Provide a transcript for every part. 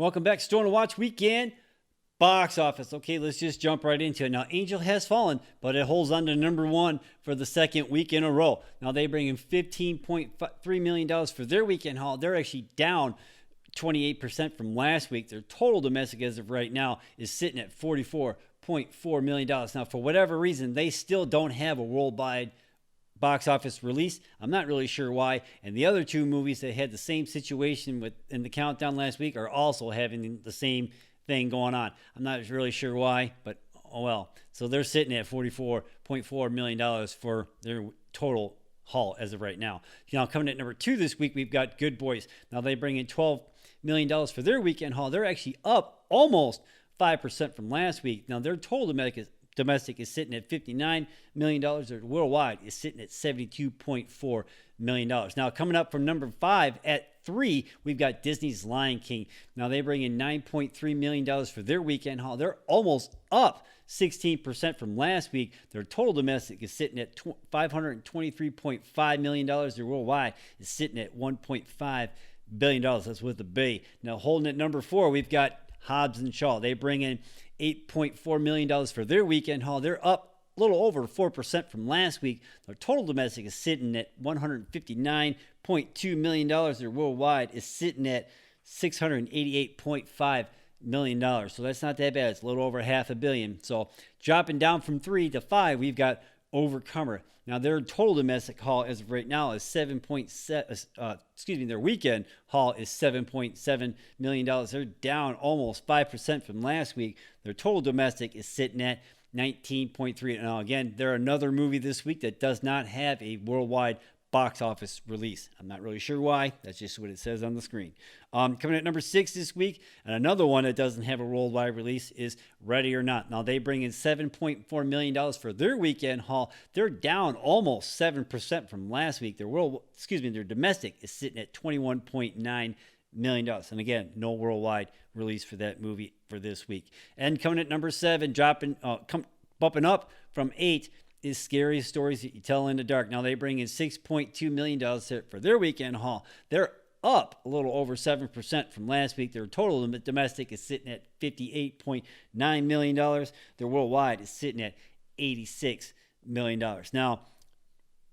Welcome back to Stone Watch Weekend box office. Okay, let's just jump right into it. Now, Angel has fallen, but it holds on to number one for the second week in a row. Now, they bring in $15.3 million for their weekend haul. They're actually down 28% from last week. Their total domestic as of right now is sitting at $44.4 million. Now, for whatever reason, they still don't have a worldwide box office release. I'm not really sure why. And the other two movies that had the same situation in the countdown last week are also having the same thing going on. I'm not really sure why, but oh well. So they're sitting at $44.4 million for their total haul as of right now. Now, coming at number two this week, we've got Good Boys. Now, they bring in $12 million for their weekend haul. They're actually up almost 5% from last week. Now, their total domestic is sitting at $59 million. Their worldwide is sitting at $72.4 million. Now, coming up from number 5 at 3, we've got Disney's Lion King. Now, they bring in $9.3 million for their weekend haul. They're almost up 16% from last week. Their total domestic is sitting at $523.5 million. Their worldwide is sitting at $1.5 billion. That's with the B. Now, holding at number 4, we've got Hobbs and Chon. They bring in $8.4 million for their weekend haul. They're up a little over 4% from last week. Their total domestic is sitting at $159.2 million. Their worldwide is sitting at $688.5 million. So that's not that bad. It's a little over $500 million. So dropping down from 3 to 5, we've got Overcomer. Now, their total domestic haul as of right now is their weekend haul is $7.7 million. They're down almost 5% from last week. Their total domestic is sitting at 19.3. Now, again, they're another movie this week that does not have a worldwide box office release. I'm not really sure why. That's just what it says on the screen. Coming at number 6 this week, and another one that doesn't have a worldwide release is Ready or Not. Now, they bring in $7.4 million for their weekend haul. They're down almost 7% from last week. Their domestic is sitting at $21.9 million. And again, no worldwide release for that movie for this week. And coming at number 7, bumping up from 8, is Scariest Stories That You Tell in the Dark. Now, they bring in $6.2 million for their weekend haul. They're up a little over 7% from last week. Their total domestic is sitting at $58.9 million. Their worldwide is sitting at $86 million. Now,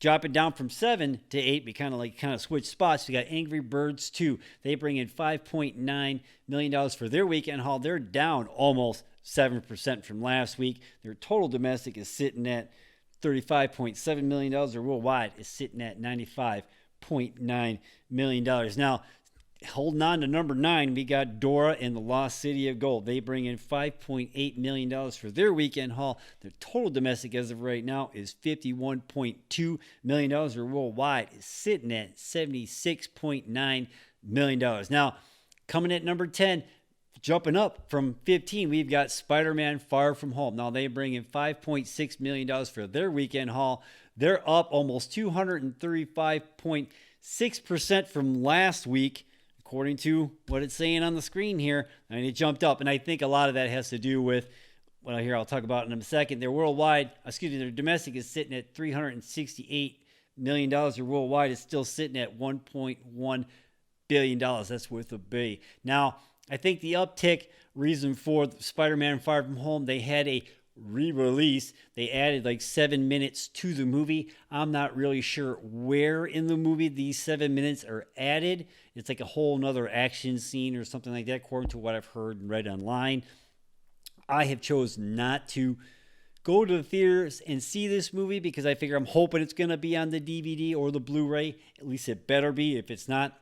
dropping down from 7 to 8, we kind of switch spots. We got Angry Birds 2. They bring in $5.9 million for their weekend haul. They're down almost 7% from last week. Their total domestic is sitting at $35.7 million. Their worldwide is sitting at $95.9 million. Now, holding on to number 9, we got Dora and the Lost City of Gold. They bring in $5.8 million for their weekend haul. Their total domestic as of right now is $51.2 million. Their worldwide is sitting at $76.9 million. Now, coming at number 10, jumping up from 15, we've got Spider-Man Far From Home. Now, they bring in $5.6 million for their weekend haul. They're up almost 235.6% from last week, according to what it's saying on the screen here. I mean, it jumped up, and I think a lot of that has to do with, well, here I'll talk about in a second. Their domestic is sitting at $368 million. Their worldwide is still sitting at $1.1 billion. That's with a B. Now, I think the uptick reason for Spider-Man Far From Home, they had a re-release. They added like 7 minutes to the movie. I'm not really sure where in the movie these 7 minutes are added. It's like a whole nother action scene or something like that, according to what I've heard and read online. I have chosen not to go to the theaters and see this movie because I figure I'm hoping it's going to be on the DVD or the Blu-ray. At least it better be. If it's not,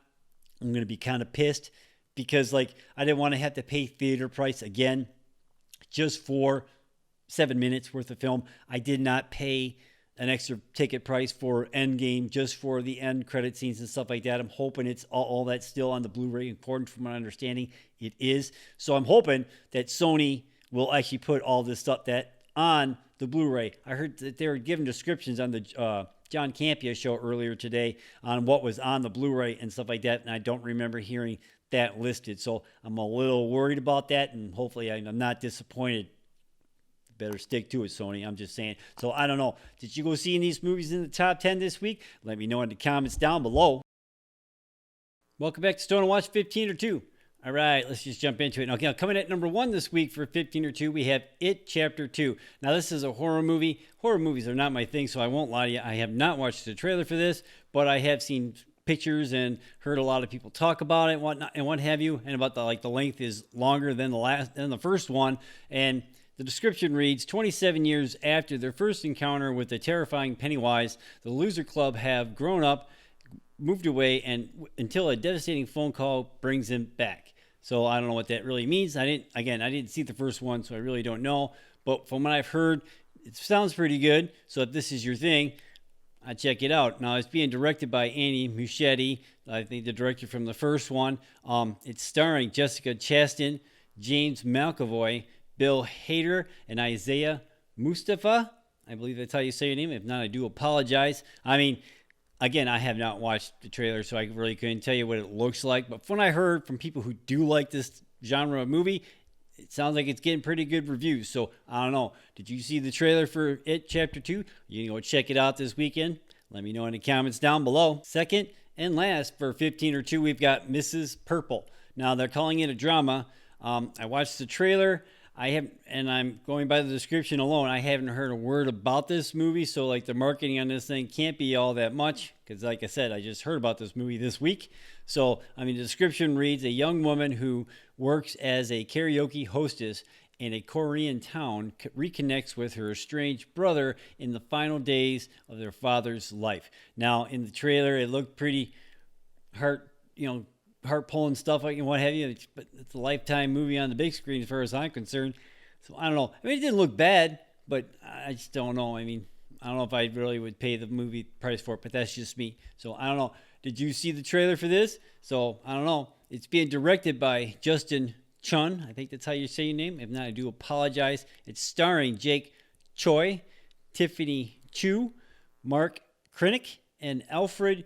I'm going to be kind of pissed. Because, I didn't want to have to pay theater price again just for 7 minutes worth of film. I did not pay an extra ticket price for Endgame just for the end credit scenes and stuff like that. I'm hoping it's all that's still on the Blu-ray, according to my understanding. It is. So I'm hoping that Sony will actually put all this stuff on the Blu-ray. I heard that they were giving descriptions on the John Campea show earlier today on what was on the Blu-ray and stuff like that, and I don't remember hearing that listed. So I'm a little worried about that, and hopefully I'm not disappointed. Better stick to it, Sony. I'm just saying. So I don't know. Did you go see these movies in the top 10 this week? Let me know in the comments down below. Welcome back to Stone and Watch 15 or 2. All right, let's just jump into it. Okay, coming at number 1 this week for 15 or 2, we have It Chapter 2. Now, this is a horror movie. Horror movies are not my thing, so I won't lie to you. I have not watched the trailer for this, but I have seen pictures and heard a lot of people talk about it and whatnot and what have you, and about the length is longer than the first one. And the description reads, 27 years after their first encounter with the terrifying Pennywise, the Loser Club have grown up, moved away, and until a devastating phone call brings them back. So I don't know what that really means. I didn't see the first one, so I really don't know. But from what I've heard, it sounds pretty good. So if this is your thing, I'd check it out. Now, it's being directed by Andy Muschietti, I think the director from the first one. It's starring Jessica Chastain, James McAvoy, Bill Hader, and Isaiah Mustafa. I believe that's how you say your name. If not, I do apologize. I mean, again, I have not watched the trailer, so I really couldn't tell you what it looks like. But from what I heard from people who do like this genre of movie, it sounds like it's getting pretty good reviews. So, I don't know. Did you see the trailer for It Chapter 2? You can go check it out this weekend. Let me know in the comments down below. Second and last, for 15 or 2, we've got Mrs. Purple. Now, they're calling it a drama. I watched the trailer. I'm going by the description alone. I haven't heard a word about this movie, so the marketing on this thing can't be all that much, because like I said, I just heard about this movie this week. So, the description reads, a young woman who works as a karaoke hostess in a Korean town reconnects with her estranged brother in the final days of their father's life. Now, in the trailer, it looked pretty heart-pulling stuff and what have you, but it's a Lifetime movie on the big screen as far as I'm concerned. So I don't know. It didn't look bad, but I just don't know. I don't know if I really would pay the movie price for it, but that's just me. So I don't know. Did you see the trailer for this? So I don't know. It's being directed by Justin Chon. I think that's how you say your name. If not, I do apologize. It's starring Choi, Tiffany Chu, Mark Krenik, and Alfredo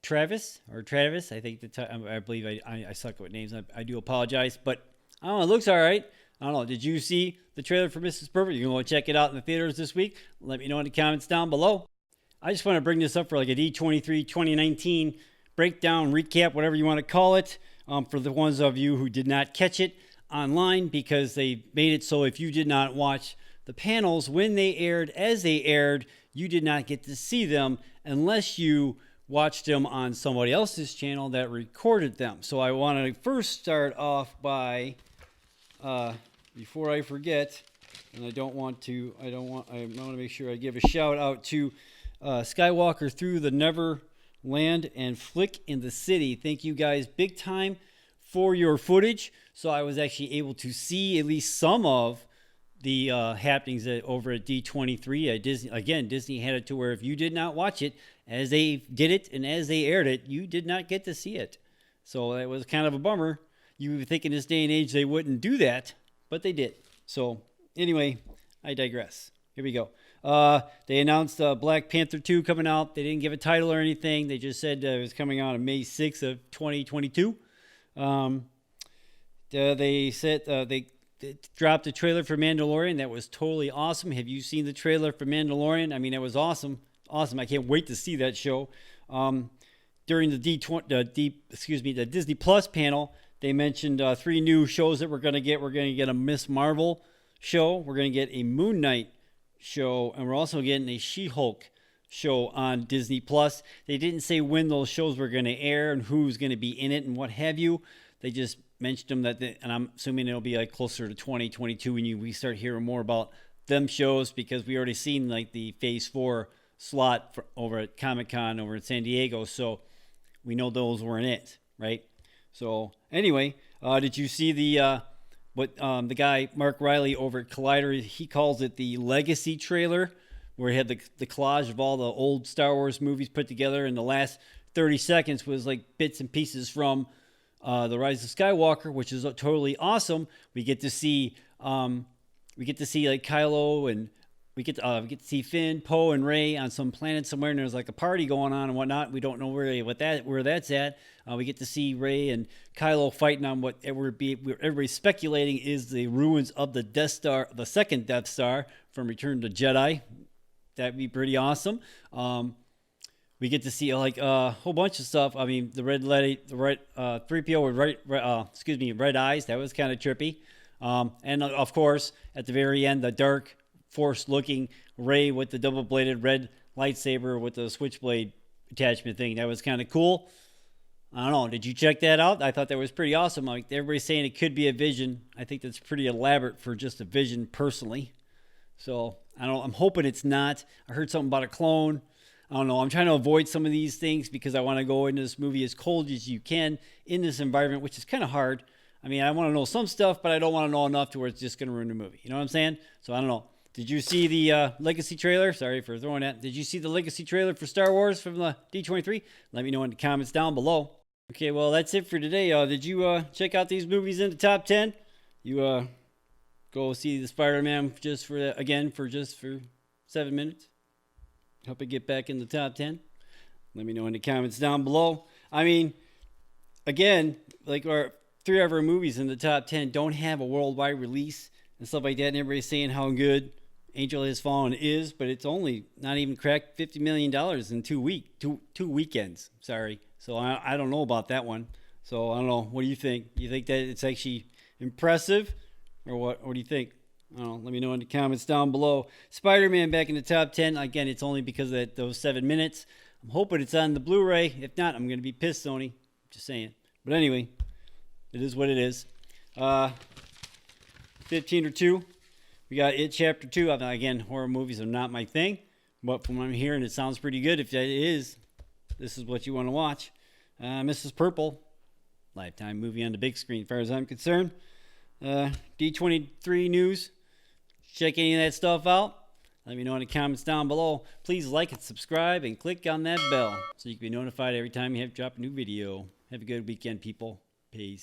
Tavares. I think I believe I suck with names. I do apologize, but I don't know. It looks all right. I don't know. Did you see the trailer for Mrs. Purple? You can go check it out in the theaters this week. Let me know in the comments down below. I just want to bring this up for a D23 2019 breakdown, recap, whatever you want to call it, for the ones of you who did not catch it online, because they made it so if you did not watch the panels when they aired, as they aired, you did not get to see them unless you watched them on somebody else's channel that recorded them. So I want to first start off by, before I forget, and I want to make sure I give a shout out to Skywalker Through the Neverland and Flick in the City. Thank you guys big time for your footage. So I was actually able to see at least some of the happenings over at D23 at Disney. Again, Disney had it to where if you did not watch it as they did it and as they aired it, you did not get to see it. So that was kind of a bummer. You would think in this day and age they wouldn't do that, but they did. So anyway, I digress. Here we go. They announced Black Panther 2 coming out. They didn't give a title or anything. They just said it was coming out on May 6th of 2022. They said they dropped a trailer for Mandalorian. That was totally awesome. Have you seen the trailer for Mandalorian? It was awesome. Awesome. I can't wait to see that show. During the the Disney Plus panel, they mentioned 3 new shows that we're going to get. We're going to get a Miss Marvel show. We're going to get a Moon Knight show, and we're also getting a She-Hulk show on Disney Plus. They didn't say when those shows were going to air and who's going to be in it and what have you. They just mentioned them and I'm assuming it'll be closer to 2022 when we start hearing more about them shows, because we already seen the Phase 4 slot over at Comic-Con over in San Diego, so we know those weren't it, right? So anyway, did you see the guy Mark Riley over at Collider, he calls it the Legacy trailer, where he had the collage of all the old Star Wars movies put together, and the last 30 seconds was bits and pieces from The Rise of Skywalker, which is totally awesome. We get to see Kylo, and we get to see Finn, Poe, and Rey on some planet somewhere, and there's a party going on and whatnot. We don't know where that's at. We get to see Rey and Kylo fighting on what everybody's speculating is the ruins of the Death Star, the second Death Star from Return to Jedi. That'd be pretty awesome. we get to see like a whole bunch of stuff. I mean, the red light, the red 3PO with red eyes. That was kind of trippy. And of course, at the very end, the dark Force-looking Rey with the double-bladed red lightsaber with the switchblade attachment thing. That was kind of cool. I don't know. Did you check that out? I thought that was pretty awesome. Like everybody's saying it could be a vision. I think that's pretty elaborate for just a vision personally. So I don't. I'm hoping it's not. I heard something about a clone. I don't know. I'm trying to avoid some of these things because I want to go into this movie as cold as you can in this environment, which is kind of hard. I mean, I want to know some stuff, but I don't want to know enough to where it's just going to ruin the movie. You know what I'm saying? So I don't know. Did you see the Legacy trailer? Sorry for throwing that. Did you see the Legacy trailer for Star Wars from the D23? Let me know in the comments down below. Okay, well, that's it for today. Did you check out these movies in the top 10? You go see the Spider-Man just for 7 minutes? Hope I get back in the top 10. Let me know in the comments down below. I mean, again, like our 3 of our movies in the top 10 don't have a worldwide release and stuff like that. And everybody's saying how good Angel Has Fallen is, but it's only not even cracked $50 million in 2 weekends. Sorry. So I don't know about that one. So I don't know. What do you think? You think that it's actually impressive or what? What do you think? I don't know. Let me know in the comments down below. Spider-Man back in the top 10. Again, it's only because of those 7 minutes. I'm hoping it's on the Blu-ray. If not, I'm going to be pissed, Sony. Just saying. But anyway, it is what it is. 15 or 2. We got It Chapter 2. Again, horror movies are not my thing. But from what I'm hearing, it sounds pretty good. If that is, this is what you want to watch. Mrs. Purple. Lifetime movie on the big screen as far as I'm concerned. D23 news. Check any of that stuff out. Let me know in the comments down below. Please like and subscribe and click on that bell so you can be notified every time you have dropped a new video. Have a good weekend, people. Peace.